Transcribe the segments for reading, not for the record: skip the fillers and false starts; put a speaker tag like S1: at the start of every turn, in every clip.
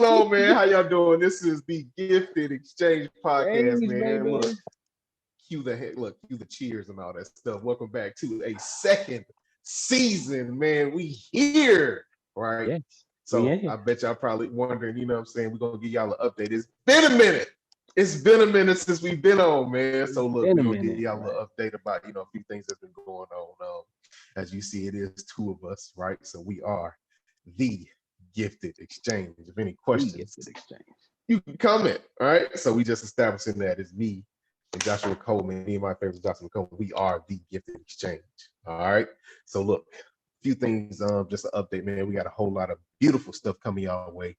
S1: going on, man? How y'all doing? This is the Gifted Exchange podcast,
S2: Praise,
S1: man.
S2: baby.
S1: Look, cue the cheers and all that stuff. Welcome back to a second season, man. We here, right?
S2: Yes, we
S1: So
S2: in here.
S1: I bet y'all probably wondering, you know what I'm saying? We're gonna give y'all an update. It's been a minute. It's been a minute since we've been on, man. So look,
S2: Been
S1: we're
S2: a
S1: gonna give
S2: minute,
S1: y'all a
S2: right?
S1: little update about, a few things that's been going on. As you see, it is two of us, right? So we are the Gifted Exchange. If any
S2: The
S1: questions,
S2: Gifted Exchange.
S1: you can comment. All right. So we just establishing that it's me and Joshua Coleman, Nehemiah Favors Joshua Coleman. We are the Gifted Exchange. All right. So look, a few things, just an update, man. We got a whole lot of beautiful stuff coming our way.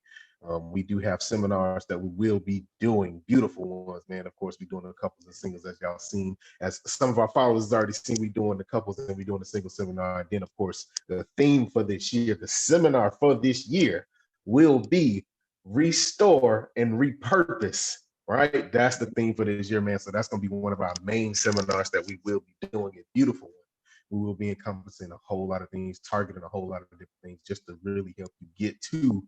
S1: We do have seminars that we will be doing, beautiful ones, man. Of course, we're doing a couple of singles, as y'all seen. As some of our followers has already seen, we doing the couples and we doing a single seminar. And then, of course, the theme for this year, the seminar for this year will be restore and repurpose. Right, that's the theme for this year, man. So that's going to be one of our main seminars that we will be doing. A beautiful one. We will be encompassing a whole lot of things, targeting a whole lot of different things, just to really help you get to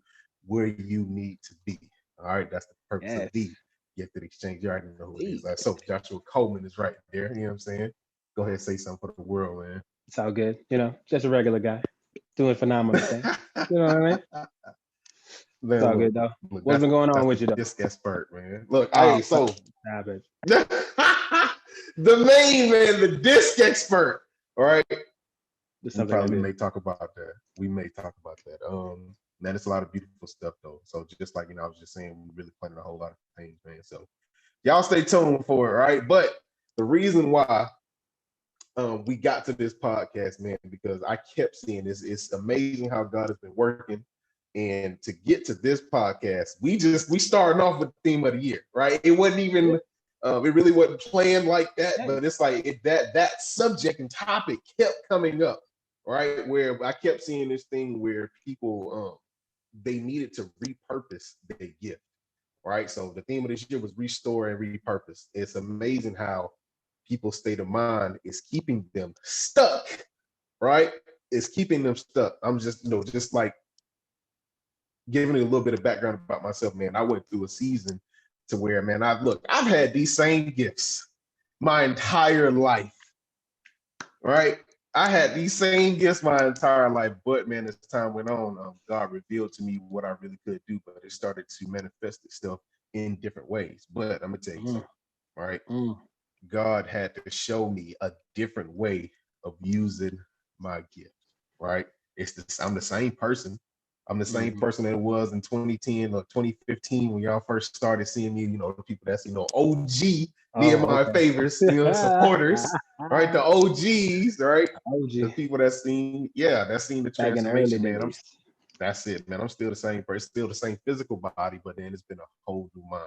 S1: where you need to be. All right, that's the purpose of the Gifted Exchange. You already know who it is. So Joshua Coleman is right there. You know what I'm saying? Go ahead and say something for the world, man.
S2: It's all good. Just a regular guy doing phenomenal things. You know what I mean?
S1: Man,
S2: It's all good, though.
S1: Look,
S2: What's been going on with you, though?
S1: Disc expert, man. Look,
S2: Oh,
S1: hey, so
S2: stop it.
S1: the main man, the disc expert. All right.
S2: There's
S1: We
S2: something I
S1: probably
S2: do.
S1: may talk about that. We may talk about that. Man, it's a lot of beautiful stuff though. So just like I was just saying, we really planning a whole lot of things, man. So y'all stay tuned for it, right? But the reason why we got to this podcast, man, because I kept seeing this. It's amazing how God has been working. And to get to this podcast, we starting off with the theme of the year, right? It wasn't even, it really wasn't planned like that, but it's like that subject and topic kept coming up, right? Where I kept seeing this thing where people, they needed to repurpose their gift, right? So the theme of this year was restore and repurpose. It's amazing how people's state of mind is keeping them stuck, right? It's keeping them stuck. I'm just, just like giving you a little bit of background about myself, man. I went through a season to where, man, I've had these same gifts my entire life, right? I had these same gifts my entire life, but man, as time went on, God revealed to me what I really could do, but it started to manifest itself in different ways. But I'm gonna tell you something, right? God had to show me a different way of using my gift, right? I'm the same person. I'm the same person that it was in 2010 or 2015 when y'all first started seeing me, the people that's, OG, Nehemiah Favors, supporters, right? The OGs, right?
S2: OG.
S1: The people that's seen the transformation, man. That's it, man. I'm still the same person, still the same physical body, but then it's been a whole new mind.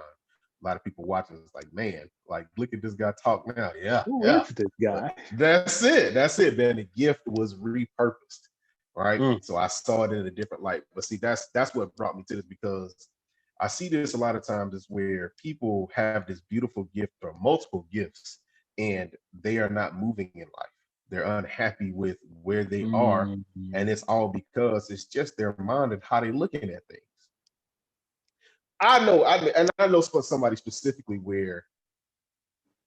S1: A lot of people watching it's like, man, like look at this guy talk now.
S2: Who is this guy?
S1: But that's it, man. The gift was repurposed, right? So I saw it in a different light. But see, that's what brought me to this, because I see this a lot of times is where people have this beautiful gift or multiple gifts and they are not moving in life. They're unhappy with where they are, and it's all because it's just their mind and how they're looking at things. I know for somebody specifically where,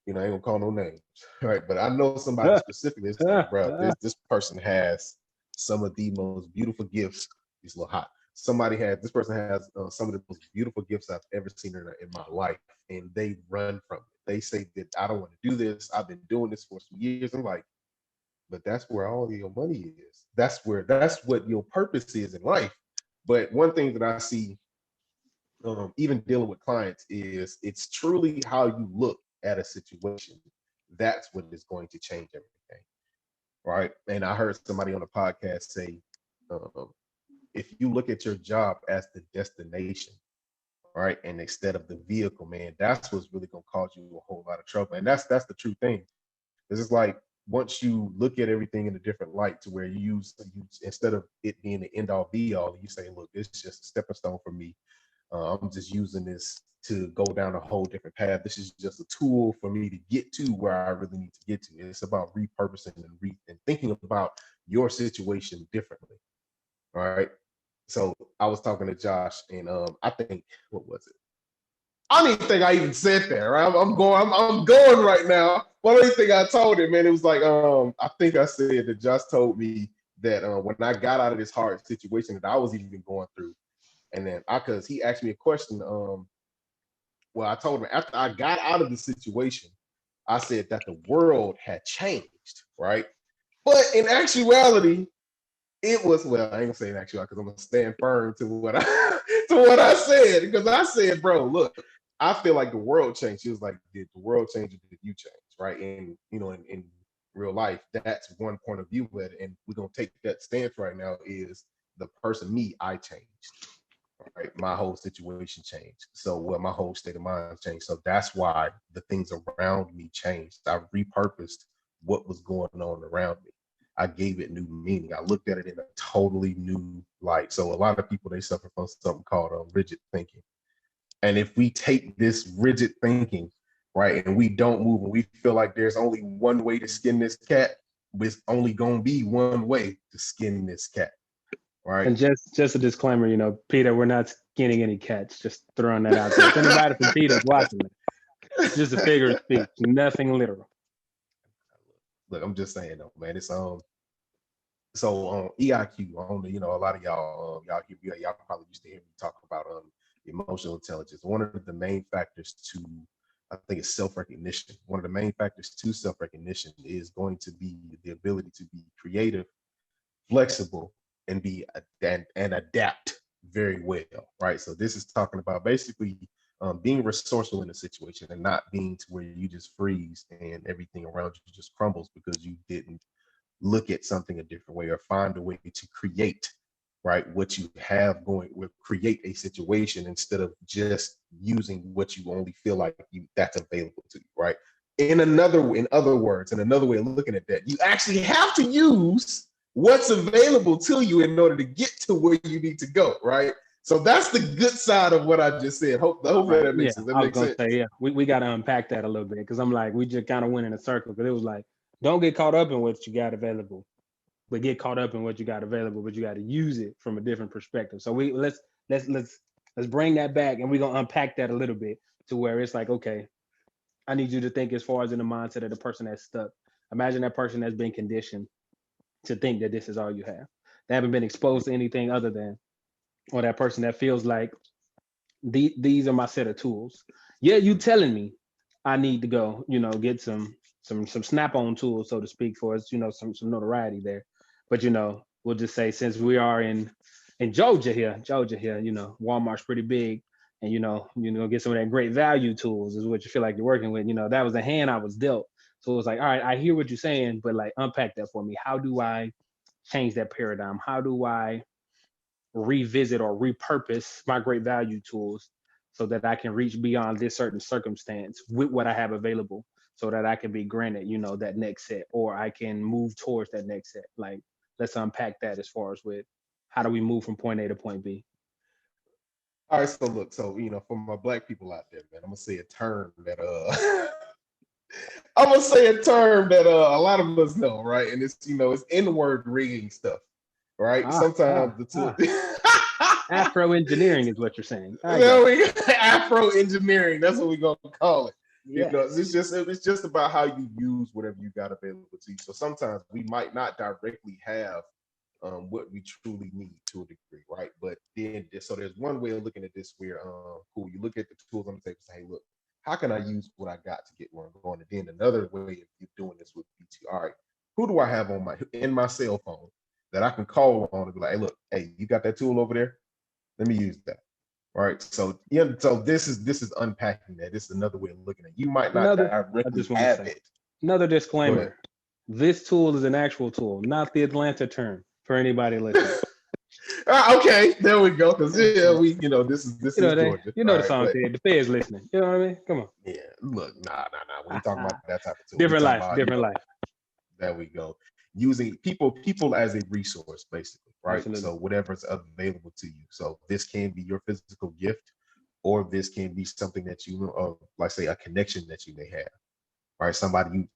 S1: I ain't gonna call no names, right? But I know somebody specifically. It's like, bro, this person has some of the most beautiful gifts. He's a little hot. This person has some of the most beautiful gifts I've ever seen in my life, and they run from it. They say that I don't want to do this. I've been doing this for some years. I'm like, but that's where all of your money is. That's what your purpose is in life. But one thing that I see, even dealing with clients, is it's truly how you look at a situation. That's what is going to change everything, right? And I heard somebody on a podcast say, if you look at your job as the destination, right, and instead of the vehicle, man, that's what's really going to cause you a whole lot of trouble. And that's the true thing. It's like, once you look at everything in a different light, to where you instead of it being the end all be all, you say, look, it's just a stepping stone for me. I'm just using this to go down a whole different path. This is just a tool for me to get to where I really need to get to. It's about repurposing and thinking about your situation differently. All right. So I was talking to Josh, and I think, what was it? I don't even think I even said that, right? I'm going right now. But only thing I told him, man, it was like, I think I said that Josh told me that when I got out of this hard situation that I was even going through, and then because he asked me a question, well, I told him after I got out of the situation, I said that the world had changed, right? But in actuality, it was, well, I ain't gonna say in actuality because I'm gonna stand firm to what I to what I said, because I said, bro, look, I feel like the world changed. He was like, did the world change or did you change? Right. And in real life, that's one point of view with it. And we're gonna take that stance right now is the person, me, I changed. Right. My whole situation changed. So my whole state of mind changed. So that's why the things around me changed. I repurposed what was going on around me. I gave it new meaning. I looked at it in a totally new light. So a lot of people, they suffer from something called rigid thinking. And if we take this rigid thinking, right, and we don't move, and we feel like there's only one way to skin this cat, it's only going to be one way to skin this cat, right?
S2: And just a disclaimer, Peter, we're not skinning any cats. Just throwing that out there. If anybody from Peter's watching it, it's just a figure of speech, nothing literal.
S1: Look, I'm just saying though, man. It's so on EIQ, a lot of y'all probably used to hear me talk about emotional intelligence. One of the main factors to, I think, it's self-recognition. One of the main factors to self-recognition is going to be the ability to be creative, flexible, and and adapt very well, right? So this is talking about basically being resourceful in a situation and not being to where you just freeze and everything around you just crumbles because you didn't look at something a different way or find a way to create, right, what you have going, with create a situation instead of just using what you only feel like that's available to you, right? In other words, and another way of looking at that, you actually have to use what's available to you in order to get to where you need to go, right? So that's the good side of what I just said. Hopefully that makes sense. That makes sense.
S2: Say, we got to unpack that a little bit, because I'm like, we just kind of went in a circle, because it was like, don't get caught up in what you got available, but get caught up in what you got available, but you got to use it from a different perspective. So let's bring that back, and we're gonna unpack that a little bit to where it's like, okay, I need you to think as far as in the mindset of the person that's stuck. Imagine that person that's been conditioned to think that this is all you have. They haven't been exposed to anything other than, or that person that feels like these are my set of tools. Yeah, you telling me I need to go, get some snap-on tools, so to speak, for us, some notoriety there. But we'll just say, since we are in Georgia here, Walmart's pretty big, and get some of that great value tools is what you feel like you're working with. That was the hand I was dealt. So it was like, all right, I hear what you're saying, but like, unpack that for me. How do I change that paradigm? How do I revisit or repurpose my great value tools so that I can reach beyond this certain circumstance with what I have available, so that I can be granted, that next set, or I can move towards that next set? Like, let's unpack that as far as with how do we move from point A to point B?
S1: All right, so look, for my black people out there, man, I'm gonna say a term that a lot of us know, right? And it's it's N-word rigging stuff, right? Sometimes the tool
S2: Afro engineering is what you're saying.
S1: Afro engineering, that's what we're gonna call it.
S2: Yes.
S1: It's just about how you use whatever you got available to you. So sometimes we might not directly have what we truly need to a degree, right? But then, so there's one way of looking at this where, cool, you look at the tools on the table and say, hey, look, how can I use what I got to get where I'm going? And then another way of you doing this would be to, all right, who do I have in my cell phone that I can call on and be like, hey, look, hey, you got that tool over there? Let me use that. All right. So so this is unpacking that. This is another way of looking at it. You might not directly have it.
S2: Another disclaimer. This tool is an actual tool, not the Atlanta term, for anybody listening.
S1: Okay, there we go. Because this is Georgia.
S2: The song said, the Fed's listening. You know what I mean? Come on.
S1: Yeah. Look, nah. We ain't talking about that type of tool.
S2: Different life.
S1: There we go. Using people as a resource, basically, right?
S2: Absolutely.
S1: So whatever's available to you. So this can be your physical gift, or this can be something that like say a connection that you may have, right? Somebody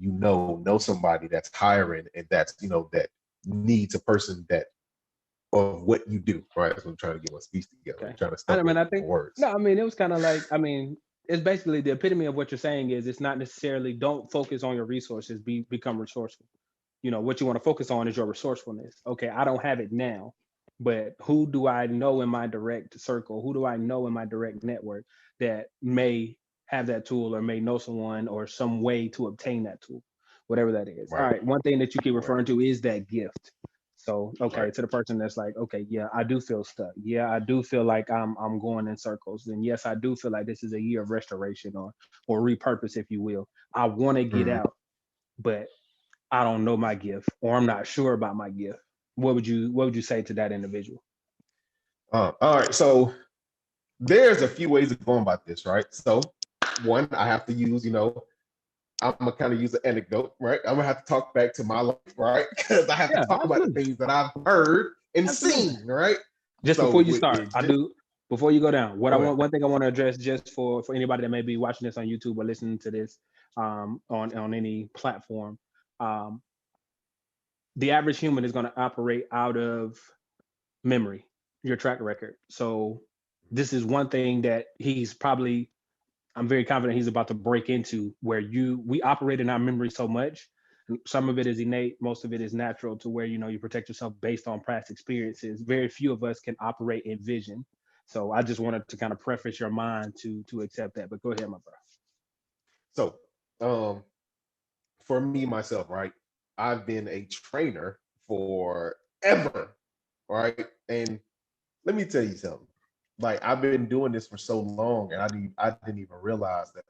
S1: know somebody that's hiring, and that's that needs a person that of what you do, right? That's what I'm trying to get my speech together.
S2: Okay.
S1: I'm trying to
S2: I
S1: stumble
S2: mean, I
S1: over my
S2: think,
S1: words.
S2: no, I mean, it was kind of like, I mean, it's basically the epitome of what you're saying is it's not necessarily don't focus on your resources, become resourceful. You know, what you want to focus on is your resourcefulness. Okay, I don't have it now, but who do I know in my direct circle? Who do I know in my direct network that may have that tool or may know someone or some way to obtain that tool, whatever that is. All
S1: Right.
S2: right, one thing that you keep
S1: Right.
S2: referring to is that gift. So, okay,
S1: Right.
S2: to the person that's like, okay, yeah, I do feel stuck. Yeah, I do feel like I'm going in circles. And yes, I do feel like this is a year of restoration or repurpose, if you will. I want to get
S1: Mhm.
S2: out, but I don't know my gift or I'm not sure about my gift. What would you say to that individual?
S1: All right. So there's a few ways of going about this, right? So one, I have to use, I'm gonna kind of use an anecdote, right? I'm gonna have to talk back to my life, right? Because I have to
S2: Yeah,
S1: talk about the
S2: absolutely.
S1: things that I've heard and
S2: Absolutely.
S1: seen, right?
S2: Just
S1: So
S2: before you
S1: with
S2: start,
S1: it,
S2: I do before you go down, what I
S1: go ahead.
S2: want one thing I want to address just for anybody that may be watching this on YouTube or listening to this on any platform. Um, the average human is going to operate out of memory, your track record. So this is one thing that he's probably I'm very confident he's about to break into where we operate in our memory so much. Some of it is innate, most of it is natural to where you protect yourself based on past experiences. Very few of us can operate in vision. So I just wanted to kind of preface your mind to accept that. But go ahead, my bro.
S1: So, um, for me myself, right? I've been a trainer forever, right? And let me tell you something. Like I've been doing this for so long, and I didn't even realize that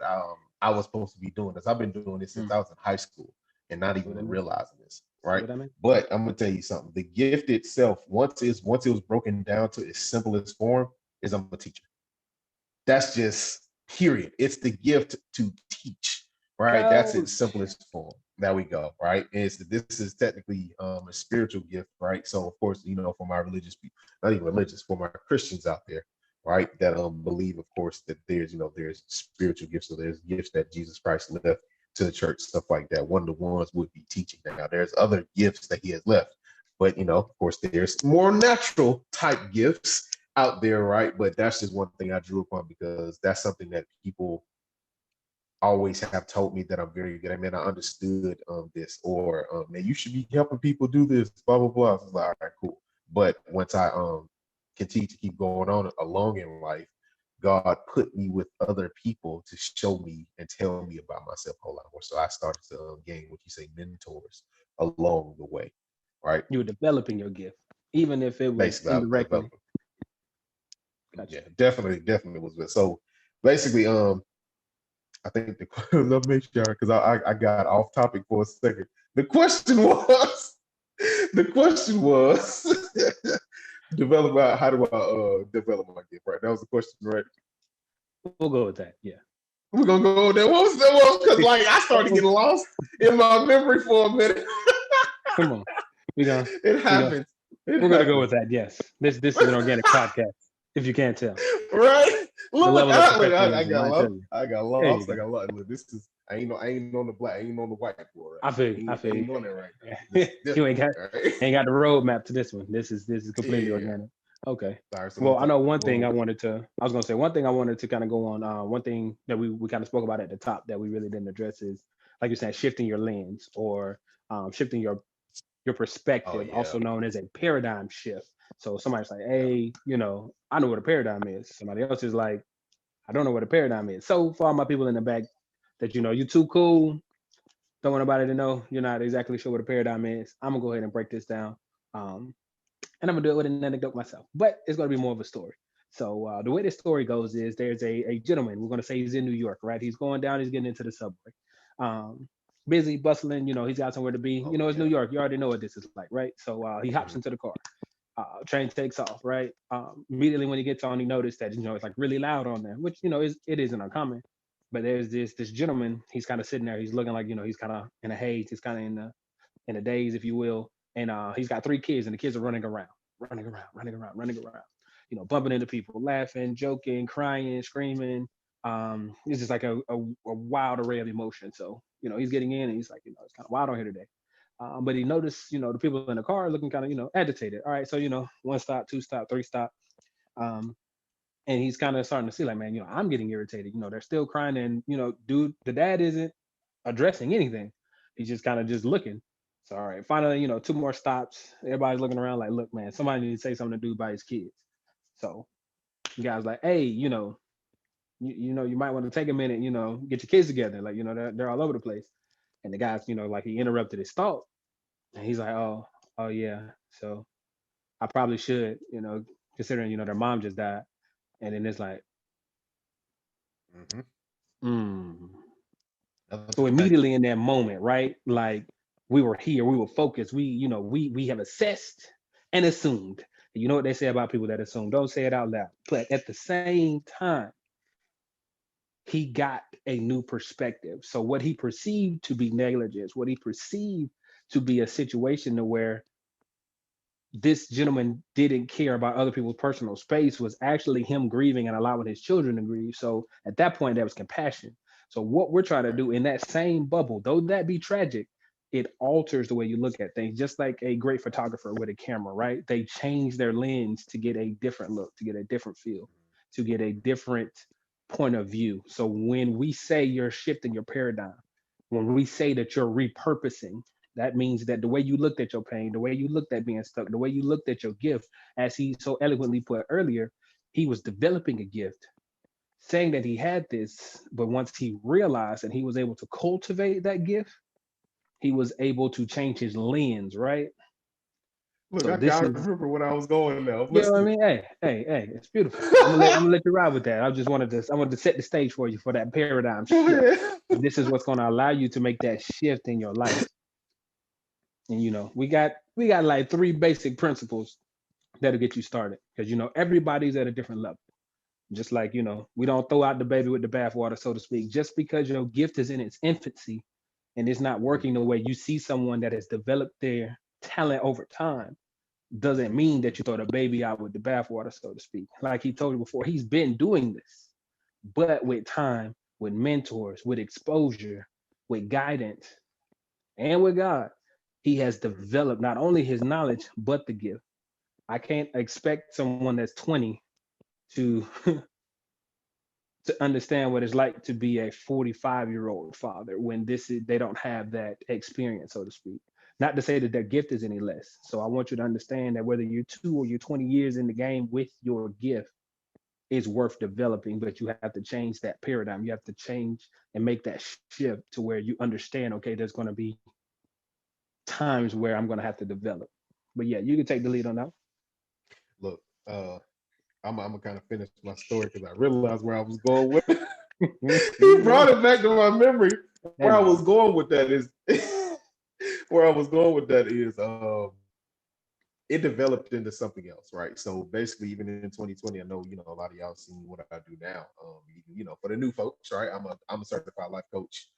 S1: I was supposed to be doing this. I've been doing this since
S2: Mm.
S1: I was in high school, and not
S2: See what I
S1: even
S2: mean?
S1: realizing this,
S2: See
S1: right?
S2: what I mean?
S1: But I'm gonna tell you something. The gift itself, once it was broken down to its simplest form, is I'm a teacher. That's just period. It's the gift to teach, right? That's its
S2: Coach.
S1: simplest form. There we go, right? This is technically a spiritual gift, right? So of course, for my religious people, not even religious, for my Christians out there, right, that believe, of course, that there's spiritual gifts. So there's gifts that Jesus Christ left to the church, stuff like that. One of the ones would be teaching. Now there's other gifts that he has left, but of course, there's more natural type gifts out there, right? But that's just one thing I drew upon because that's something that people always have told me that I'm very good. I mean, I understood this, or man, you should be helping people do this, blah blah blah. I was like, all right, cool. But once I continue to keep going on along in life, God put me with other people to show me and tell me about myself a whole lot more. So I started to gain what you say mentors along the way, right?
S2: You were developing your gift, even if it was
S1: Basically, I was
S2: indirectly.
S1: developing.
S2: Gotcha.
S1: Yeah, definitely was good. So basically, I think let me make sure because I got off topic for a second. The question was, the question was, develop how do I develop my gift? Right, that was the question, right?
S2: We'll go with that. Yeah.
S1: We're gonna go there. What was that? Was because like I
S2: That
S1: started
S2: was-
S1: getting lost in my memory for a minute.
S2: Come on. We gonna
S1: It
S2: we gonna
S1: happens. It
S2: we're gonna go with
S1: happens.
S2: that. Yes. This is an organic podcast, if you can't tell.
S1: Right?
S2: The
S1: Look,
S2: level of
S1: I
S2: professionalism,
S1: got
S2: I tell
S1: lost.
S2: you.
S1: I got
S2: There you
S1: lost. I
S2: go.
S1: got lost. Look, this is I ain't on the black. I ain't on the whiteboard right
S2: I
S1: now.
S2: feel you. I feel you.
S1: Ain't on that right now. This is
S2: You ain't
S1: different.
S2: got
S1: All right.
S2: ain't got the roadmap to this one. This is completely
S1: Yeah.
S2: organic. Okay.
S1: Sorry. So
S2: Well, I know one thing
S1: well,
S2: I was gonna say one thing I wanted to kind of go on. One thing that we kind of spoke about at the top that we really didn't address is like you're saying, shifting your lens or shifting your
S1: oh
S2: perspective,
S1: yeah.
S2: also known as a paradigm shift. So somebody's like,
S1: Yeah.
S2: hey, I know what a paradigm is. Somebody else is like, I don't know what a paradigm is. So for all my people in the back that you too cool, don't want nobody to know you're not exactly sure what a paradigm is. I'm gonna go ahead and break this down. Um, and I'm gonna do it with an anecdote myself, but it's gonna be more of a story. So the way this story goes is there's a gentleman. We're gonna say he's in New York, right? He's going down. He's getting into the subway. Um, busy, bustling. He's got somewhere to be.
S1: Oh
S2: It's New
S1: yeah.
S2: York. You already know what this is like, right? So he hops
S1: Mhm.
S2: into the car. Train takes off, right? Immediately when he gets on, he noticed that it's like really loud on there, which it isn't uncommon. But there's this gentleman. He's kind of sitting there. He's looking like he's kind of in a haze. He's kind of in a daze, if you will. And he's got three kids, and the kids are running around, running around, running around, running around. Bumping into people, laughing, joking, crying, screaming. It's just like a wild array of emotion. So he's getting in, and he's like, it's kind of wild on here today. But he noticed, the people in the car looking kind of, agitated. All right, so one stop, two stop, three stop, um, and he's kind of starting to see like, man, I'm getting irritated. They're still crying, and dude, the dad isn't addressing anything. He's just kind of just looking. So all right, finally, two more stops. Everybody's looking around like, look, man, somebody needs to say something to do about his kids. So the guy's like, hey, you might want to take a minute, get your kids together. Like, they're all over the place. And the guy's, like he interrupted his thought. And he's like, oh yeah. So I probably should, considering, their mom just died. And then it's like, So immediately in that moment, right? Like we were here, we were focused, we have assessed and assumed. You know what they say about people that assume? Don't say it out loud. But at the same time, he got a new perspective. So what he perceived to be negligence, what he perceived to be a situation to where this gentleman didn't care about other people's personal space was actually him grieving and allowing his children to grieve. So at that point, there was compassion. So what we're trying to do in that same bubble, though that be tragic, it alters the way you look at things. Just like a great photographer with a camera, right? They change their lens to get a different look, to get a different feel, to get a different point of view. So when we say you're shifting your paradigm, when we say that you're repurposing, that means that the way you looked at your pain, the way you looked at being stuck, the way you looked at your gift, as he so eloquently put earlier, he was developing a gift, saying that he had this, but once he realized and he was able to cultivate that gift, he was able to change his lens, right?
S1: Look, so I remember when I was going now.
S2: You know what I mean? Hey, it's beautiful. I'm gonna let you ride with that. I wanted to set the stage for you for that paradigm shift. This is what's going to allow you to make that shift in your life. And we got like 3 basic principles that'll get you started, because everybody's at a different level. Just like we don't throw out the baby with the bathwater, so to speak. Just because your gift is in its infancy and it's not working the way you see someone that has developed their talent over time, doesn't mean that you throw the baby out with the bathwater, so to speak. Like he told you before, he's been doing this, but with time, with mentors, with exposure, with guidance, and with God, he has developed not only his knowledge, but the gift. I can't expect someone that's 20 to to understand what it's like to be a 45-year-old father when they don't have that experience, so to speak. Not to say that their gift is any less. So I want you to understand that whether you're 2 or you're 20 years in the game with your gift, is worth developing, but you have to change that paradigm. You have to change and make that shift to where you understand, okay, there's going to be times where I'm going to have to develop. But yeah, you can take the lead on that.
S1: Look, I'm gonna kind of finish my story because I realized where I was going with it. He brought it back to my memory. Where I was going with that is it developed into something else, right? So basically, even in 2020, I know a lot of y'all seen what I do now. For the new folks, right? I'm a certified life coach.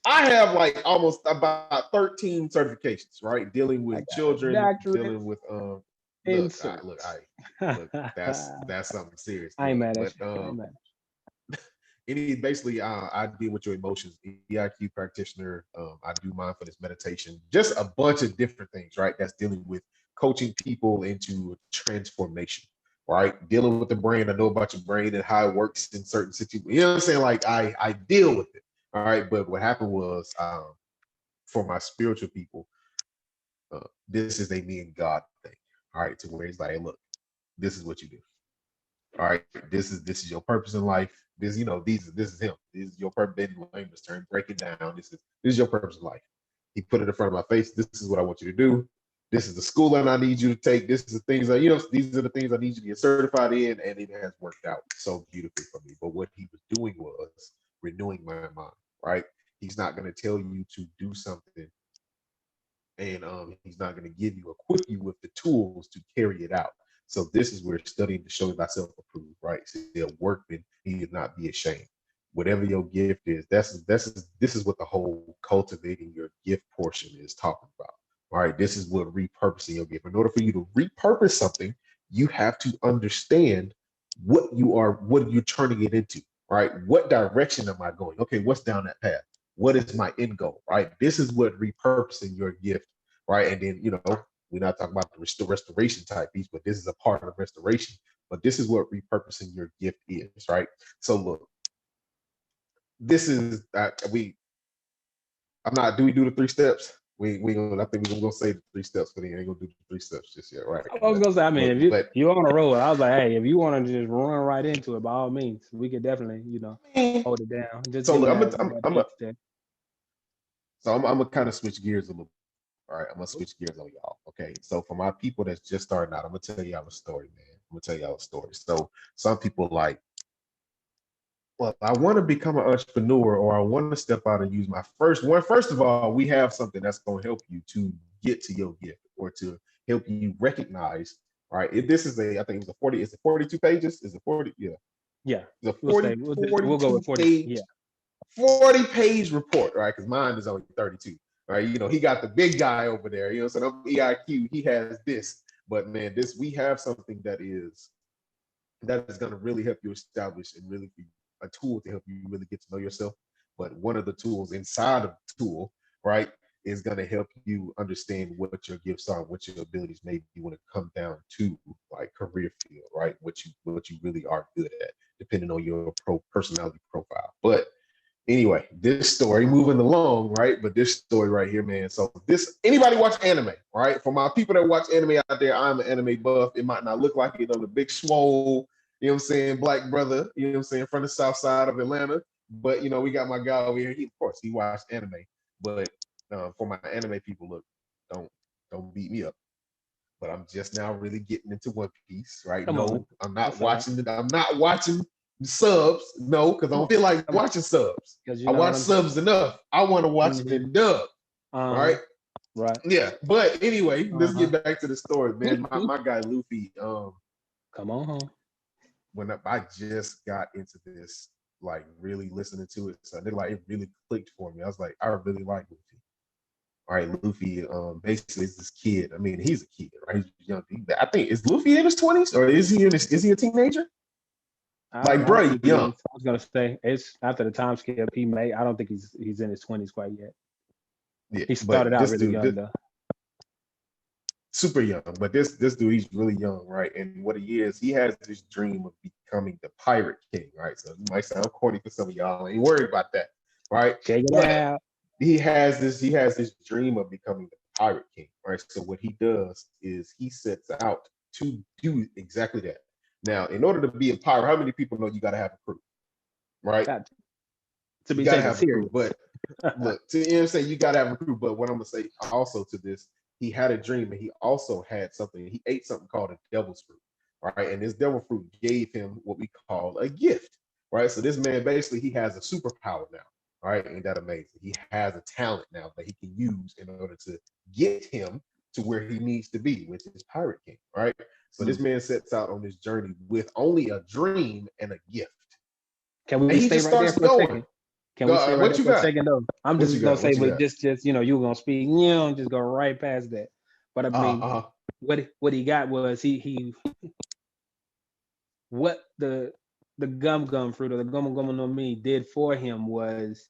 S1: I have like almost about 13 certifications, right? Dealing with children, dealing with look, that's something serious.
S2: I ain't mad at you.
S1: Basically, I deal with your emotions, EIQ practitioner. I do mindfulness meditation, just a bunch of different things, right? That's dealing with coaching people into transformation, right? Dealing with the brain. I know about your brain and how it works in certain situations. You know what I'm saying? Like I deal with it, all right? But what happened was, for my spiritual people, this is a me and God thing, all right? To where he's like, hey, look, this is what you do. All right, this is your purpose in life. This is him. This is your purpose. Layman's term, break it down. This is your purpose in life. He put it in front of my face. This is what I want you to do. This is the schooling I need you to take. This is the things these are the things I need you to get certified in, and it has worked out so beautifully for me. But what he was doing was renewing my mind, right? He's not going to tell you to do something, and he's not going to equip you with the tools to carry it out. So this is where studying to show thyself approved, right? So a workman, he did not be ashamed. Whatever your gift is, this is what the whole cultivating your gift portion is talking about. All right, this is what repurposing your gift. In order for you to repurpose something, you have to understand what you're turning it into, right? What direction am I going? Okay, what's down that path? What is my end goal, right? This is what repurposing your gift right? And then, we're not talking about the restoration type piece, but this is a part of restoration. But this is what repurposing your gift is, right? So look, this is I'm not. Do we do the 3 steps? We gonna. I think we're gonna go say the 3 steps, but we ain't gonna do the 3 steps just yet, right?
S2: I was gonna say, I mean,
S1: but
S2: if you're on a roll, I was like, hey, if you want to just run right into it, by all means, we could definitely, hold it down. Just
S1: so
S2: give me
S1: look,
S2: that.
S1: I'm gonna kind of switch gears a little. All right, I'm gonna switch gears on y'all. Okay, so for my people that's just starting out, I'm gonna tell y'all a story, man. I'm gonna tell y'all a story. So some people like, well, I want to become an entrepreneur, or I want to step out and use my first one. First of all, we have something that's going to help you to get to your gift, or to help you recognize. All right, if this is I think it's a 40. Is it 42 pages? Is it 40? Yeah.
S2: Yeah.
S1: The 40,
S2: we'll go with 40
S1: page,
S2: yeah.
S1: 40-page report, right? Because mine is only 32. Right, he got the big guy over there. So I'm EIQ. He has this, but man, we have something that is going to really help you establish and really be a tool to help you really get to know yourself. But one of the tools inside of the tool, right, is going to help you understand what your gifts are, what your abilities may be when it comes down to like career field, right? What you really are good at, depending on your personality profile. But anyway, this story moving along, right? But this story right here, man. So anybody watch anime, right? For my people that watch anime out there, I'm an anime buff. It might not look like it on the big swole, black brother, from the south side of Atlanta. But we got my guy over here. He, of course, he watched anime. But for my anime people, look, don't beat me up. But I'm just now really getting into One Piece, right?
S2: Come on.
S1: I'm not watching it. I'm not watching subs, no, because I don't feel like watching subs. I watch subs enough. I want to watch it in dub, right?
S2: Right.
S1: Yeah, but anyway, let's get back to the story, man. My guy Luffy.
S2: Come on home.
S1: When I just got into this, like really listening to it, so it really clicked for me. I was like, I really like Luffy. All right, Luffy. Basically, is this kid. I mean, he's a kid, right? He's young. I think is Luffy in his 20s, or is he a teenager? Bro, young.
S2: I was gonna say it's after the time skip he made. I don't think he's in his 20s quite yet.
S1: Yeah,
S2: he started out really young though.
S1: Super young, but this dude, he's really young, right? And what he has this dream of becoming the pirate king, right? So it might sound corny for some of y'all. I ain't worried about that, right?
S2: Check it out.
S1: He has this dream of becoming the pirate king, right? So what he does is he sets out to do exactly that. Now, in order to be a pirate, how many people know you got to have a crew, right?
S2: To be taken serious.
S1: But look, you got to have a crew. But what I'm gonna say also to this, he had a dream, and he also had something. He ate something called a devil's fruit, right? And this devil fruit gave him what we call a gift, right? So this man basically he has a superpower now, right? Ain't that amazing? He has a talent now that he can use in order to get him to where he needs to be, which is Pirate King, right? So this man sets out on this journey with only a dream and a gift.
S2: Can we stay right there for a second? Can we stay right there for a second though? I'm just gonna say, but just you were gonna speak, just go right past that. But I mean, what he got was he what the gum fruit or the gum no me did for him was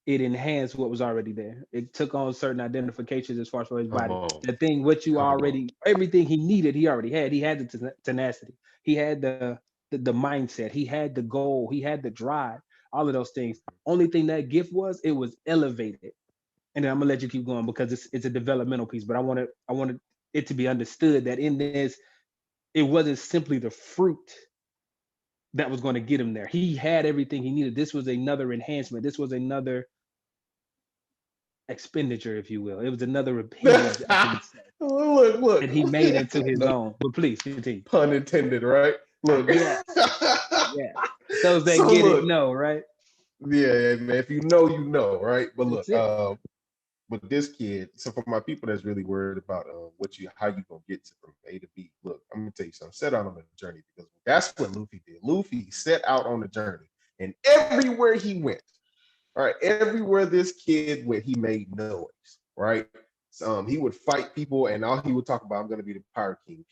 S2: it enhanced what was already there. It took on certain identifications as far as for his body. The thing, what you already, everything he needed, he already had. He had the tenacity. He had the mindset. He had the goal. He had the drive. All of those things. Only thing that gift was, it was elevated. And then I'm gonna let you keep going because it's a developmental piece. But I wanted it to be understood that in this, it wasn't simply the fruit that was going to get him there. He had everything he needed. This was another enhancement. This was another expenditure, if you will. It was another appendage
S1: look,
S2: that he made into his own. But please continue.
S1: Pun intended, right? Look,
S2: yeah. Those that get it know, right?
S1: Yeah, man. If you know, right? But look, but this kid. So for my people that's really worried about how you gonna get from A to B. Look, I'm gonna tell you something. Set out on a journey because that's what Luffy did. Luffy set out on the journey, and everywhere he went. All right, everywhere this kid went, he made noise, right? He would fight people, and all he would talk about, I'm going to be the Pirate King.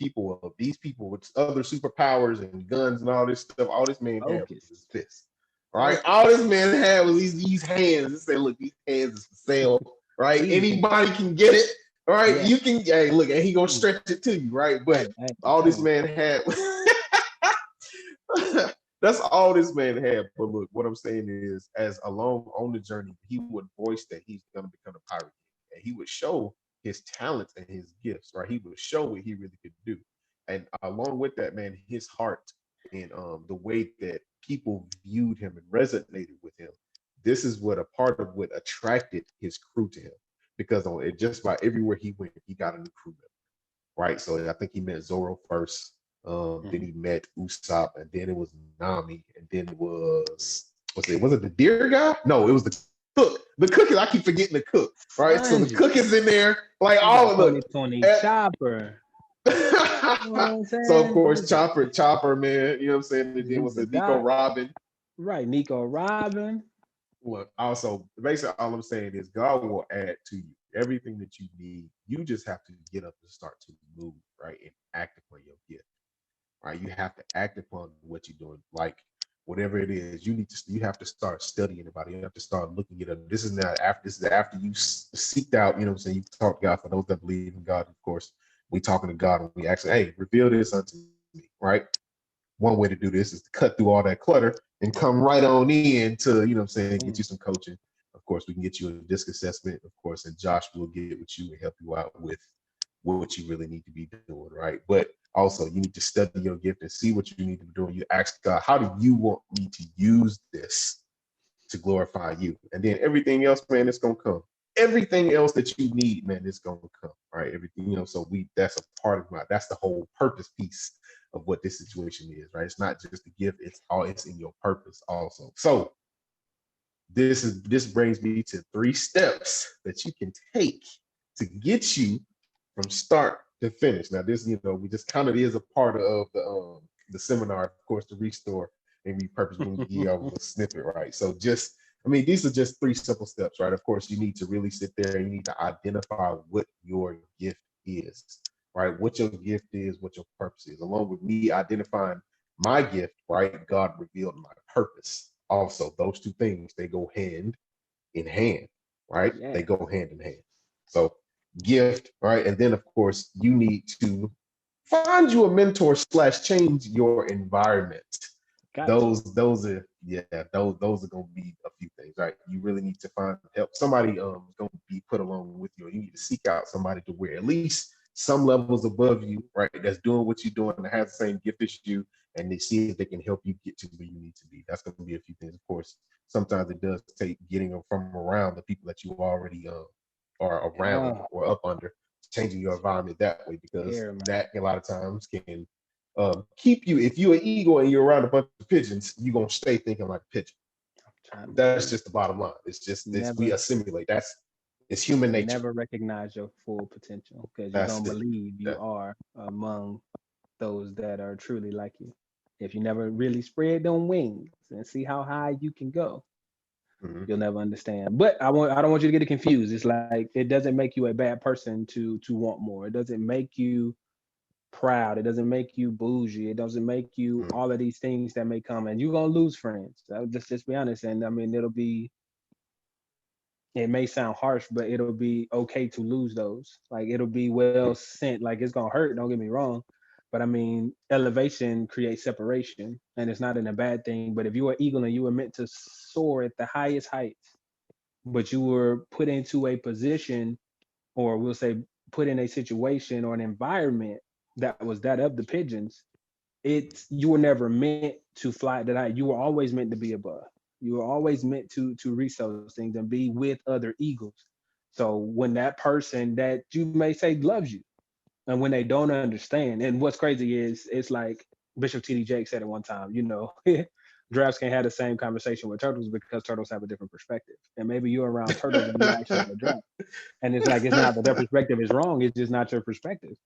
S1: These people with other superpowers and guns and all this stuff, all this man had was this, right? All this man had was these hands. He said, look, these hands is for sale, right? Anybody can get it, All right,
S2: Yeah.
S1: you can. Hey, look, and he gonna stretch it to you, right? But
S2: Hey,
S1: all this
S2: tell
S1: man had. That's all this man had. But look, what I'm saying is, as along on the journey, he would voice that he's gonna become a pirate king, and he would show his talents and his gifts, right? He would show what he really could do, and along with that, man, his heart and the way that people viewed him and resonated with him. This is what a part of what attracted his crew to him, because on it just about everywhere he went, he got a new crew member, right? So I think he met Zoro first. Then he met Usopp, and then it was Nami, and then it was it the deer guy? No, it was the cook. The cook is I keep forgetting the cook, right? So the
S2: Sanji.
S1: cook is in there, like
S2: You
S1: all
S2: got
S1: of
S2: Tony
S1: the.
S2: Tony Chopper. You know what I'm
S1: So of
S2: saying?
S1: course Chopper, man, you know what I'm saying? And then was
S2: The
S1: it Nico
S2: Doc.
S1: Robin?
S2: Right, Nico Robin.
S1: Look, also basically all I'm saying is God will add to you everything that you need. You just have to get up and start to move, right? And act upon your gift. Right? You have to act upon what you're doing. Like whatever it is, you have to start studying about it. You have to start looking at it. This is after you seeked out, you know what I'm saying? You talk to God. For those that believe in God, of course, we talking to God and we actually, hey, reveal this unto me, right? One way to do this is to cut through all that clutter and come right on in to, you know what I'm saying, get you some coaching. Of course, we can get you a disc assessment, of course, and Josh will get with you and help you out with what you really need to be doing, right? But also, you need to study your gift and see what you need to be doing. You ask God, how do you want me to use this to glorify you? And then everything else, man, it's gonna come. Everything else that you need, man, it's gonna come, right? Everything, so that's a part of that's the whole purpose piece of what this situation is, right? It's not just a gift, it's in your purpose also. So this brings me to 3 steps that you can take to get you from start to finish. Now, this, we just kind of is a part of the seminar, of course, to restore and repurpose. When we give you a little snippet, right? So these are just 3 simple steps, right? Of course, you need to really sit there and you need to identify what your gift is, right? What your gift is, what your purpose is. Along with me identifying my gift, right? God revealed my purpose. Also, those 2 things, they go hand in hand, right?
S2: Yeah.
S1: They go hand in hand. So gift, right? And then of course you need to find you a mentor / change your environment. Those are those are gonna be a few things, right? You really need to find help. Somebody gonna be put along with you. You need to seek out somebody to where at least some levels above you, right? That's doing what you're doing and has the same gift as you, and they see if they can help you get to where you need to be. That's gonna be a few things. Of course, sometimes it does take getting them from around the people that you already are around or up under, changing your environment that way, because that a lot of times can keep you. If you're an eagle and you're around a bunch of pigeons, you're gonna stay thinking like a pigeon. That's just the bottom line. It's just this, we assimilate. It's human nature.
S2: Never recognize your full potential because you don't believe you are among those that are truly like you. If you never really spread them wings and see how high you can go, you'll never understand. But I don't want you to get it confused. It's like it doesn't make you a bad person to want more. It doesn't make you proud. It doesn't make you bougie. It doesn't make you all of these things that may come. And you're gonna lose friends. Let's just be honest. And I mean, it may sound harsh, but it'll be okay to lose those. Like it'll be well sent. Like it's gonna hurt. Don't get me wrong. But I mean, elevation creates separation, and it's not in a bad thing. But if you are eagle and you were meant to soar at the highest heights, but you were put into a position, or we'll say put in a situation or an environment that was that of the pigeons, you were never meant to fly that high. You were always meant to be above. You were always meant to reach those things and be with other eagles. So when that person that you may say loves you, and when they don't understand, and what's crazy is it's like Bishop T.D. Jakes said at one time, giraffes can't have the same conversation with turtles because turtles have a different perspective. And maybe you're around turtles and you actually have a giraffe. And it's like, it's not that their perspective is wrong. It's just not your perspective.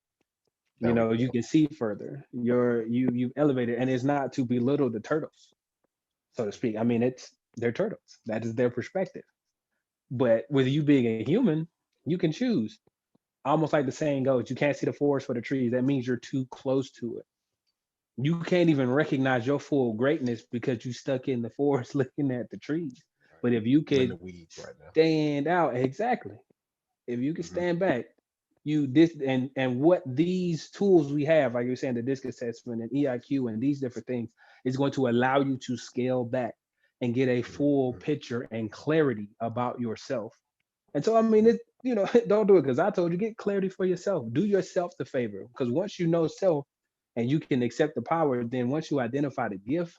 S2: You can see further. You've elevated, and it's not to belittle the turtles, so to speak. I mean, they're turtles. That is their perspective. But with you being a human, you can choose. Almost like the saying goes, you can't see the forest for the trees. That means you're too close to it. You can't even recognize your full greatness because you stuck in the forest looking at the trees. But if you could stand out, exactly. If you could stand back, and what these tools we have, like you're saying, the DISC assessment and EIQ and these different things, is going to allow you to scale back and get a full picture and clarity about yourself. And so, I mean, don't do it because I told you, get clarity for yourself. Do yourself the favor, because once you know self and you can accept the power, then once you identify the gift,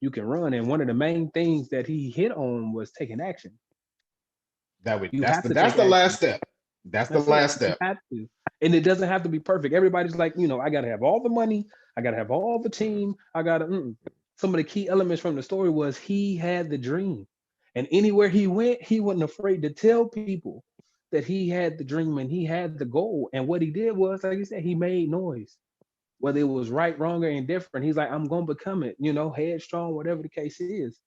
S2: you can run. And one of the main things that he hit on was taking action. You have to
S1: That's
S2: take
S1: the
S2: action.
S1: last step. That's the last
S2: You
S1: step.
S2: have to. And it doesn't have to be perfect. Everybody's like, I got to have all the money. I got to have all the team. I got to. Some of the key elements from the story was he had the dream. And anywhere he went, he wasn't afraid to tell people that he had the dream and he had the goal. And what he did was, like you said, he made noise. Whether it was right, wrong, or indifferent, he's like, I'm going to become it, headstrong, whatever the case is.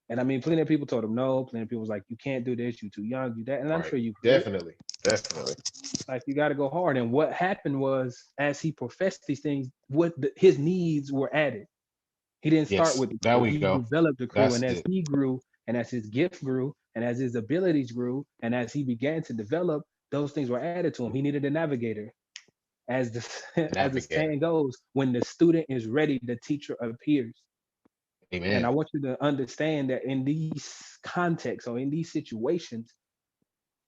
S2: And I mean, plenty of people told him no. Plenty of people was like, you can't do this. You too young, you that. And I'm
S1: Right.
S2: sure you could.
S1: Definitely.
S2: Like, you got to go hard. And what happened was, as he professed these things, his needs were added. He didn't start
S1: Yes.
S2: with the
S1: There
S2: crew.
S1: we
S2: He
S1: go.
S2: developed the crew.
S1: That's
S2: And as
S1: it.
S2: he grew, and as his gift grew, and as his abilities grew, and as he began to develop, those things were added to him. He needed a navigator. As as the
S1: Navigator.
S2: saying goes, when the student is ready, the teacher appears. And I
S1: Amen.
S2: want you to understand that in these contexts or in these situations,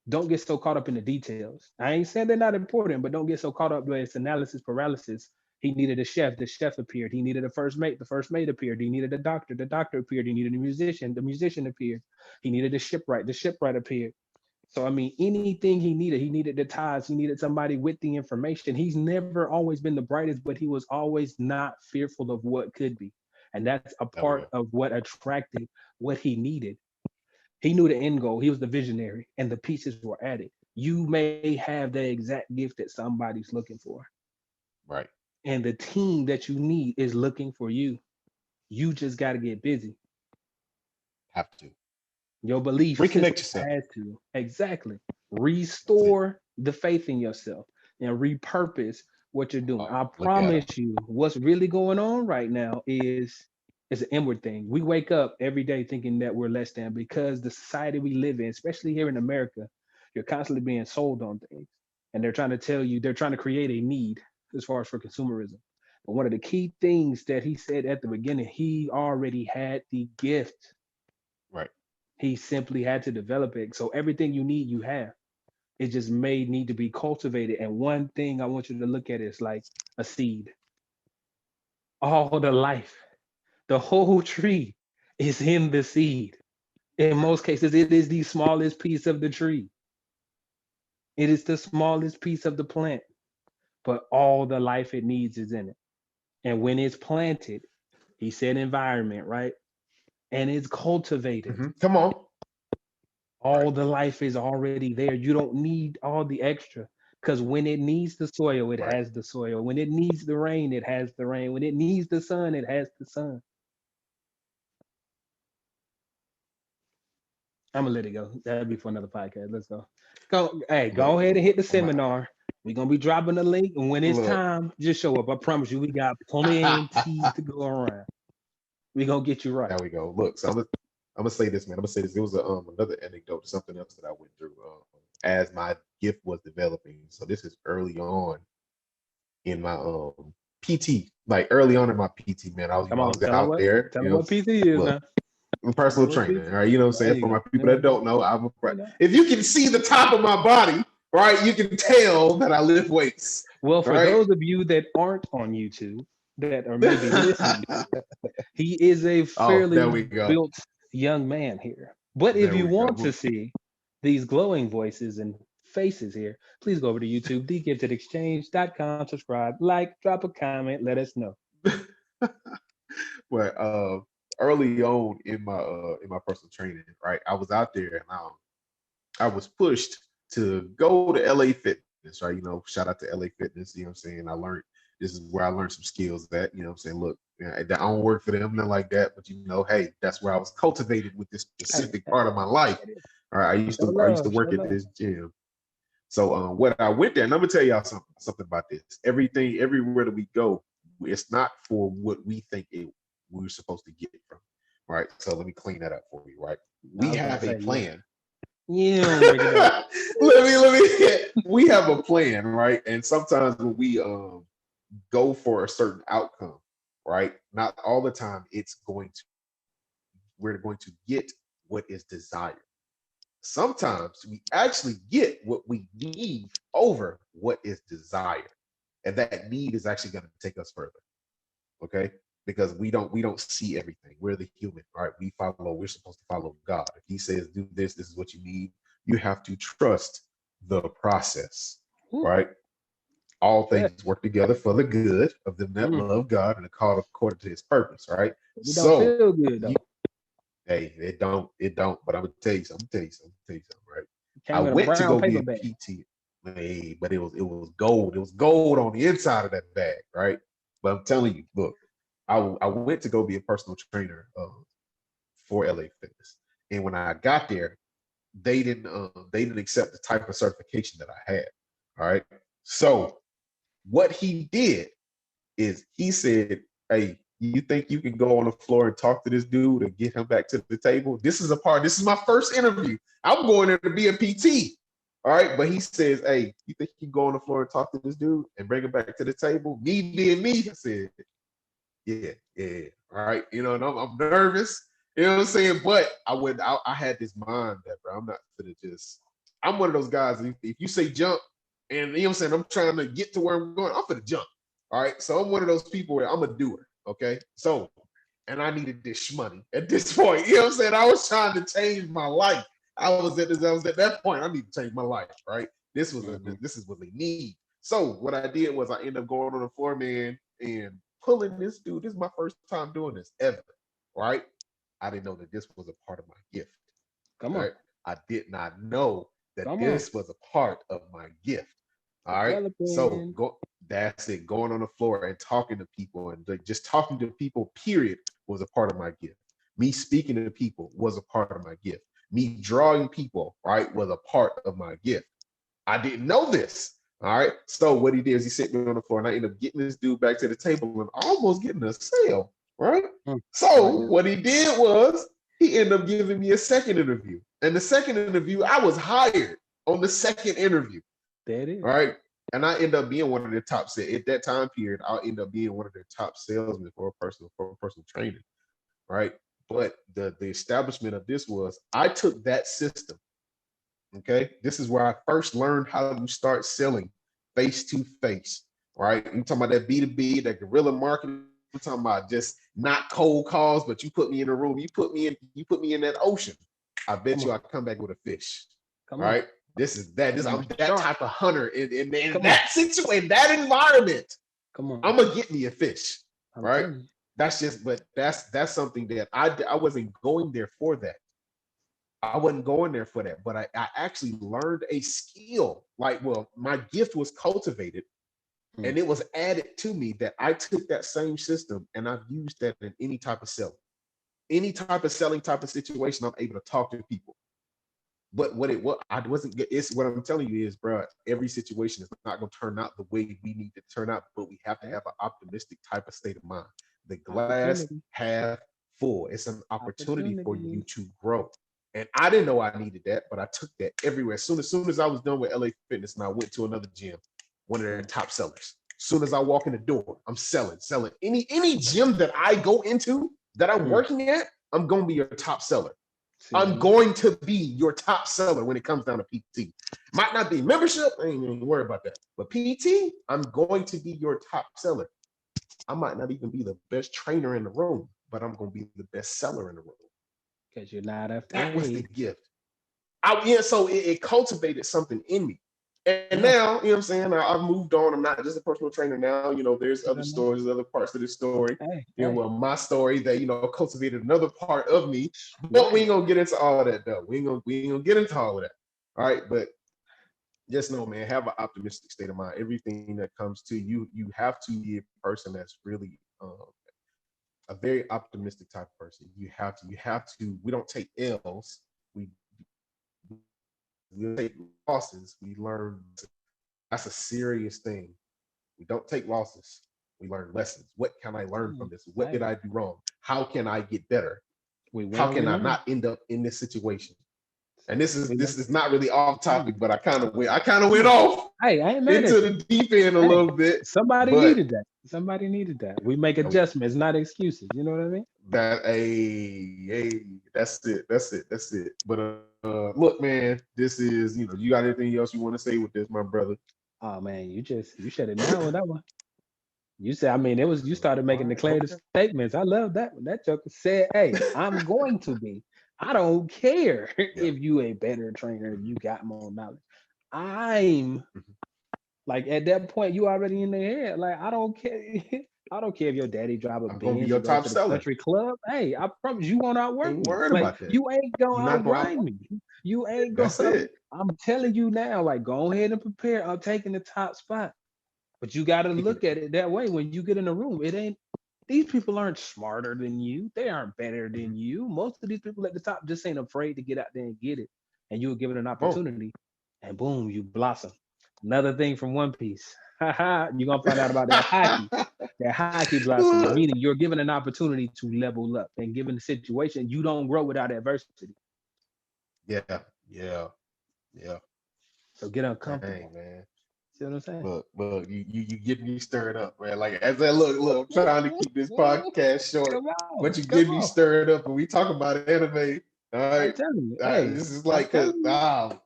S2: don't get so caught up in the details. I ain't saying they're not important, but don't get so caught up where it's analysis paralysis. He needed a chef, the chef appeared. He needed a first mate, the first mate appeared. He needed a doctor, the doctor appeared. He needed a musician, the musician appeared. He needed a shipwright, the shipwright appeared. So, I mean, anything he needed the ties, he needed somebody with the information. He's never always been the brightest, but he was always not fearful of what could be. And that's a
S1: There we
S2: part
S1: go.
S2: of what attracted what he needed. He knew the end goal. He was the visionary, and the pieces were added. You may have the exact gift that somebody's looking for,
S1: Right.
S2: and the team that you need is looking for you. You just got to get busy.
S1: Have to.
S2: Your belief
S1: Reconnect
S2: system
S1: yourself.
S2: has to exactly
S1: That's it.
S2: restore the faith in yourself and repurpose what you're doing. I
S1: Oh, look at him.
S2: promise you, what's really going on right now is an inward thing. We wake up every day thinking that we're less than, because the society we live in, especially here in America, you're constantly being sold on things, and they're trying to tell you, they're trying to create a need as far as for consumerism. But one of the key things that he said at the beginning, he already had the gift.
S1: Right.
S2: He simply had to develop it. So everything you need, you have. It just may need to be cultivated. And one thing I want you to look at is like a seed. All the life, the whole tree is in the seed. In most cases, it is the smallest piece of the tree. It is the smallest piece of the plant, but all the life it needs is in it. And when it's planted, he said environment, right? And it's cultivated.
S1: Come on. Right.
S2: All the life is already there. You don't need all the extra, because when it needs the soil, it
S1: Right.
S2: has the soil. When it needs the rain, it has the rain. When it needs the sun, it has the sun. I'm gonna let it go. That'll be for another podcast. Let's go. Hey,
S1: Look,
S2: go ahead and hit the
S1: I'm out.
S2: seminar. We're gonna be dropping the link, and when it's
S1: Look.
S2: time, just show up. I promise you, we got plenty to go around. We gonna get you right.
S1: There we go. Look, so I'm gonna say this, man. I'm gonna say this. It was another anecdote, something else that I went through as my gift was developing. So this is early on in my PT, like early on in my PT, man. I was,
S2: Come on,
S1: I was
S2: tell them
S1: out there,
S2: what PT is
S1: look,
S2: now.
S1: I'm personal trainer, all right? You know what I'm saying? For my people that don't know, if you can see the top of my body, right, you can tell that I lift weights.
S2: Well, for those of you that aren't on YouTube, that are maybe listening, he is a fairly built young man here. But if you want to see these glowing voices and faces here, please go over to YouTube, thegiftedexchange.com, subscribe, like, drop a comment, let us know.
S1: Well, early on in my personal training, right, I was out there and I was pushed to go to LA Fitness, right? You know, shout out to LA Fitness, you know what I'm saying? This is where I learned some skills that, you know what I'm saying? Look, I don't work for them, nothing like that, but you know, hey, that's where I was cultivated with this specific part of my life. All right, I used to work at this gym. So when I went there, and I'm gonna tell y'all something about this. Everywhere that we go, it's not for what we think we're supposed to get from, right? So let me clean that up for you, right? We have a plan.
S2: Yeah, break it down.
S1: let me. We have a plan, right? And sometimes when we go for a certain outcome, right? Not all the time. We're going to get what is desired. Sometimes we actually get what we need over what is desired, and that need is actually going to take us further. Okay, because we don't see everything. We're the human, right? We're supposed to follow God. If he says do this, this is what you need. You have to trust the process, right? All things work together for the good of them that love God and are called according to his purpose, right?
S2: We don't feel good though.
S1: Hey, it don't. But I'm gonna tell you something. Right? I
S2: Came with a
S1: went to
S2: brown
S1: go be
S2: paper
S1: a
S2: bag.
S1: PT, hey, but it was gold. It was gold on the inside of that bag, right? But I'm telling you, look, I went to go be a personal trainer for LA Fitness, and when I got there, they didn't accept the type of certification that I had. All right, so what he did is he said, "Hey, you think you can go on the floor and talk to this dude and get him back to the table? This is my first interview. I'm going there to be a PT." All right. But he says, "Hey, you think you can go on the floor and talk to this dude and bring him back to the table?" Me being me, I said, yeah. All right. And I'm nervous. You know what I'm saying? But I had this mind that, bro, I'm not gonna I'm one of those guys. If you say jump and you know what I'm saying, I'm trying to get to where I'm going, I'm gonna jump. All right. So I'm one of those people where I'm a doer. Okay. So, and I needed this money at this point. You know what I'm saying? I was trying to change my life. I was at that point. I need to change my life. Right. This is what they need. So what I did was I ended up going on the floor, man, and pulling this dude. This is my first time doing this ever. Right. I didn't know that this was a part of my gift.
S2: Come on.
S1: Right. I did not know that
S2: Come on.
S1: this was a part of my gift. All right. So that's it. Going on the floor and talking to people and just talking to people, period, was a part of my gift. Me speaking to people was a part of my gift. Me drawing people, right, was a part of my gift. I didn't know this. All right. So what he did is he set me on the floor and I ended up getting this dude back to the table and almost getting a sale. Right. So what he did was he ended up giving me a second interview. And the second interview, I was hired on the second interview.
S2: There it is.
S1: All right. And I end up being one of their top sales. At that time period, I'll end up being one of their top salesmen for personal training. Right. But the establishment of this was I took that system. Okay. This is where I first learned how to start selling face to face. Right. I'm talking about that B2B, that guerrilla marketing. I'm talking about just not cold calls, but you put me in a room, you put me in that ocean. I bet you I come back with a fish. All right. I'm that type of hunter in that situation, in that environment.
S2: Come on.
S1: I'm gonna get me a fish. Right. That's something that I wasn't going there for that. I wasn't going there for that, but I actually learned a skill. My gift was cultivated and it was added to me that I took that same system and I've used that in any type of selling type of situation. I'm able to talk to people. But what I'm telling you is, bro, every situation is not going to turn out the way we need to turn out, but we have to have an optimistic type of state of mind. The glass half full. It's an opportunity for you to grow. And I didn't know I needed that, but I took that everywhere. As soon as I was done with LA Fitness and I went to another gym, one of their top sellers. As soon as I walk in the door, I'm selling. Any gym that I go into that I'm working at, I'm going to be your top seller. I'm going to be your top seller when it comes down to PT. Might not be membership, I ain't even worry about that. But PT, I'm going to be your top seller. I might not even be the best trainer in the room, but I'm going to be the best seller in the room.
S2: Because you're not afraid.
S1: That was the gift. So it cultivated something in me. And now, you know what I'm saying? I've moved on. I'm not just a personal trainer now. There's other stories, other parts of this story. My story that, cultivated another part of me. But we ain't gonna get into all of that though. We ain't gonna get into all of that. All right. But just know, man, have an optimistic state of mind. Everything that comes to you, you have to be a person that's really a very optimistic type of person. You have to, we don't take L's. We take losses. We learn. That's a serious thing. We don't take losses. We learn lessons. What can I learn from this? What did I do wrong? How can I get better? How can I not end up in this situation? And this is not really off topic, but I kind of went off
S2: Hey, I ain't mad
S1: into
S2: at
S1: the
S2: you.
S1: deep end a little bit.
S2: Somebody
S1: but
S2: needed that. Somebody needed that. We make adjustments, not excuses. You know what I mean?
S1: That's it. But look, man, this is, you got anything else you want to say with this, my brother?
S2: Oh man, you shut it down with that one. You said, I mean, you started making declarative statements. I love that one. That joker said, hey, I'm going to be. I don't care if you a better trainer, if you got more knowledge. I'm like, at that point, you already in their head. Like, I don't care. I don't care if your daddy drive a
S1: I'm gonna be
S2: Benz
S1: your
S2: and go
S1: top
S2: to the
S1: seller.
S2: country club. Hey, I promise you won't outwork
S1: Ain't
S2: me.
S1: worried
S2: Like,
S1: about that.
S2: you ain't gonna
S1: You're not gonna
S2: outgrind me. You ain't
S1: That's
S2: gonna.
S1: it.
S2: I'm telling you now, like, go ahead and prepare. I'm taking the top spot. But you got to look at it that way when you get in the room. It ain't, these people aren't smarter than you. They aren't better than you. Most of these people at the top just ain't afraid to get out there and get it. And you'll give it an opportunity. And boom, you blossom. Another thing from One Piece. You're going to find out about that hockey. That hockey blossom, meaning you're given an opportunity to level up. And given the situation, you don't grow without adversity.
S1: Yeah.
S2: So get uncomfortable.
S1: Dang, man.
S2: See what I'm saying?
S1: Look, you get me stirred up, man. Like, as I look, I'm trying to keep this podcast short, but you get me stirred up when we talk about anime. All right,
S2: I'm telling you, hey,
S1: this is like, because I'm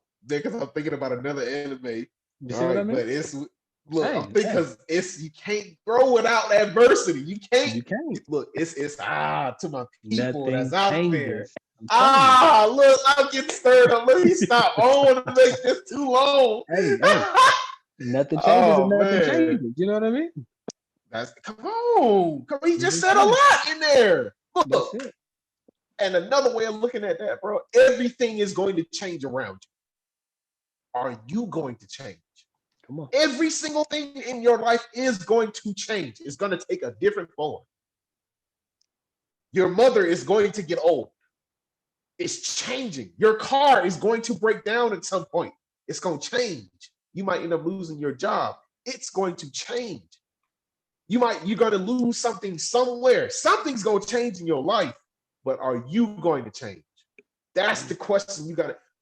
S1: thinking about another anime.
S2: You see what I mean?
S1: But I'm thinking because you can't grow without adversity. You can't. Look, it's to my people that's out there. Look, I'm getting stirred up. Let me stop. I don't want to make this too long.
S2: Hey. Nothing changes and nothing changes. You know what I mean?
S1: Come on. He just said a lot in there. Look.
S2: That's it.
S1: And another way of looking at that, bro, everything is going to change around you. Are you going to change?
S2: Come on.
S1: Every single thing in your life is going to change. It's going to take a different form. Your mother is going to get old. It's changing. Your car is going to break down at some point. It's going to change. You might end up losing your job. It's going to change. You're going to lose something somewhere. Something's going to change in your life, but are you going to change? That's the question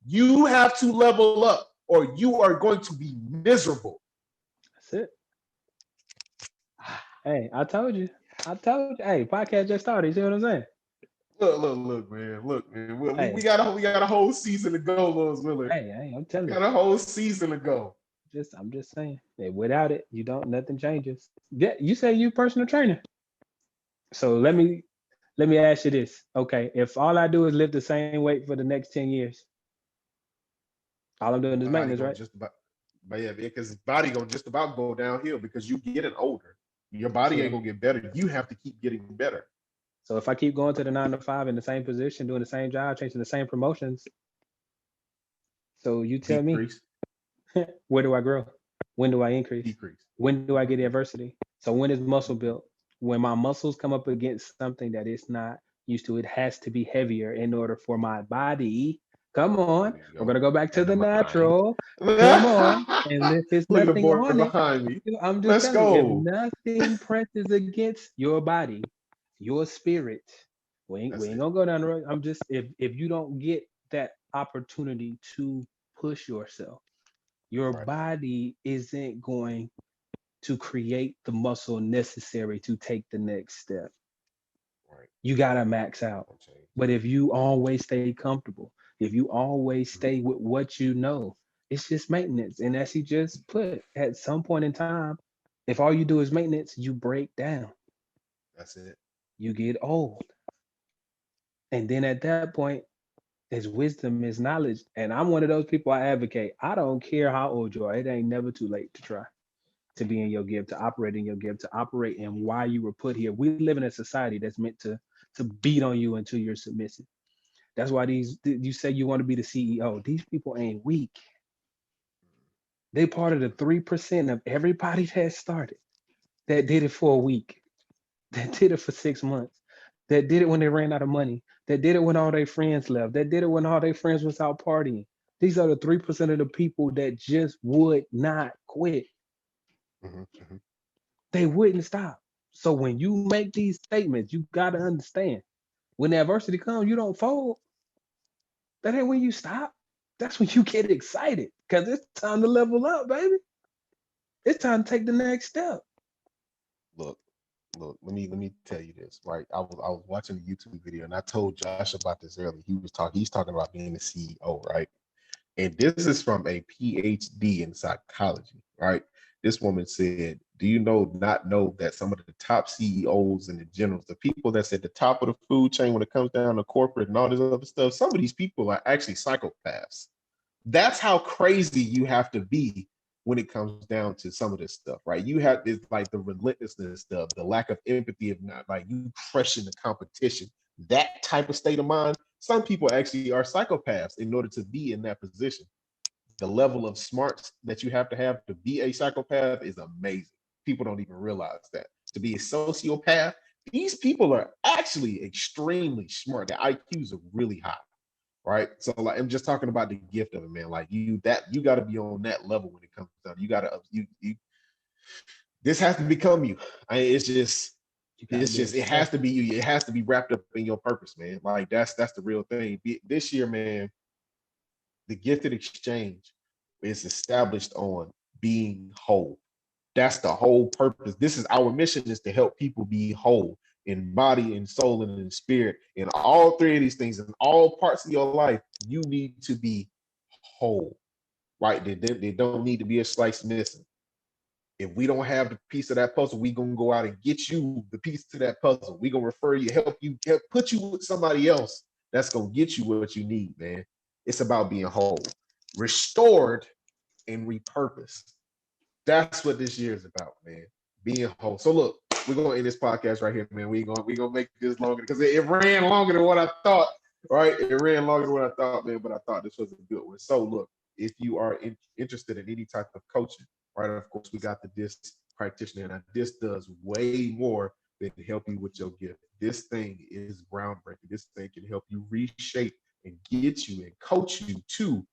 S1: you have to level up, or you are going to be miserable.
S2: That's it. Hey, I told you. Hey, podcast just started. You see what I'm saying?
S1: Look, man. We got a whole season to go, Lewis Miller.
S2: Hey, I'm telling you.
S1: We got a whole season to go.
S2: I'm just saying. Hey, without it, nothing changes. Yeah, you say you personal trainer. So let me ask you this. Okay, if all I do is lift the same weight for the next 10 years, all I'm doing is maintenance, right?
S1: Because body gonna just about go downhill because you getting older. Your body ain't gonna get better. You have to keep getting better.
S2: So if I keep going to the 9 to 5 in the same position, doing the same job, chasing the same promotions, so you tell me, where do I grow? When do I increase?
S1: Decrease.
S2: When do I get adversity? So when is muscle built? When my muscles come up against something that it's not used to, it has to be heavier in order for my body. Come on, we're gonna go back to the natural. Come on, and if it's nothing on
S1: behind me,
S2: I'm just telling you, if nothing presses against your body, your spirit, we ain't gonna go down the road. I'm just if you don't get that opportunity to push yourself, your body isn't going to create the muscle necessary to take the next step. You gotta max out. But if you always stay comfortable, if you always stay with what you know, it's just maintenance. And as he just put, at some point in time, if all you do is maintenance, you break down.
S1: That's it.
S2: You get old. And then at that point, is wisdom, is knowledge. And I'm one of those people I advocate. I don't care how old you are. It ain't never too late to try to be in your gift, to operate in your gift, to operate in why you were put here. We live in a society that's meant to beat on you until you're submissive. That's why you say you want to be the CEO. These people ain't weak. They part of the 3% of everybody that started, that did it for a week, that did it for 6 months, that did it when they ran out of money, that did it when all their friends left, that did it when all their friends was out partying. These are the 3% of the people that just would not quit. They wouldn't stop. So when you make these statements, you got to understand, when adversity comes, you don't fold. That ain't when you stop. that's when you get excited because it's time to level up, baby. It's time to take the next step.
S1: Look, let me tell you this, right? I was watching a YouTube video and I told Josh about this earlier. He's talking about being a CEO, right? And this is from a PhD in psychology, right? This woman said, do you not know that some of the top CEOs and the generals, the people that's at the top of the food chain when it comes down to corporate and all this other stuff, some of these people are actually psychopaths. That's how crazy you have to be when it comes down to some of this stuff, right? You have this like the relentlessness, the lack of empathy of not like you crushing the competition, that type of state of mind. Some people actually are psychopaths in order to be in that position. The level of smarts that you have to be a psychopath is amazing. People don't even realize that. To be a sociopath, these people are actually extremely smart. Their IQs are really high, right? So like I'm just talking about the gift of it, man. Like you got to be on that level when it comes down. You got to you this has to become you. It has to be you. It has to be wrapped up in your purpose, man. Like that's the real thing. This year, man, the gifted exchange is established on being whole. That's the whole purpose. This is our mission, is to help people be whole in body and soul and in spirit. In all three of these things, in all parts of your life, you need to be whole, right? They don't need to be a slice missing. If we don't have the piece of that puzzle, we gonna go out and get you the piece to that puzzle. We gonna refer you, help put you with somebody else that's gonna get you what you need, man. It's about being whole, restored, and repurposed. That's what this year is about, man. Being whole. So look, we're gonna end this podcast right here, man. We're gonna make this longer because it ran longer than what I thought. Right? It ran longer than what I thought, man. But I thought this was a good one. So look, if you are interested in any type of coaching, right? Of course, we got the DISC practitioner, and DISC does way more than to help you with your gift. This thing is groundbreaking. This thing can help you reshape and get you and coach you to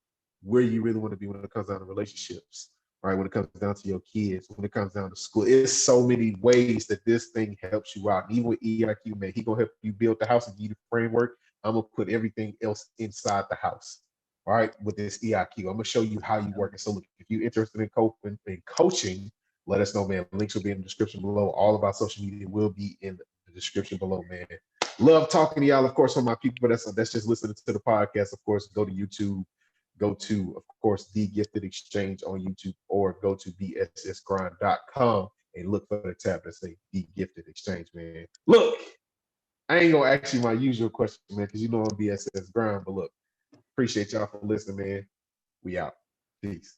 S1: where you really want to be when it comes down to relationships, right? When it comes down to your kids, when it comes down to school. It's so many ways that this thing helps you out. Even with EIQ, man, he gonna help you build the house and give you the framework. I'm gonna put everything else inside the house. All right, with this EIQ, I'm gonna show you how you work. And so, look, if you're interested in coaching, let us know, man. Links will be in the description below. All of our social media will be in the description below, man. Love talking to y'all. Of course, for my people that's just listening to the podcast, of course, go to YouTube. Go to, of course, The Gifted Exchange on YouTube, or go to bssgrind.com and look for the tab that say The Gifted Exchange, man. Look, I ain't gonna ask you my usual question, man, because you know I'm BSS Grind, but look, appreciate y'all for listening, man. We out. Peace.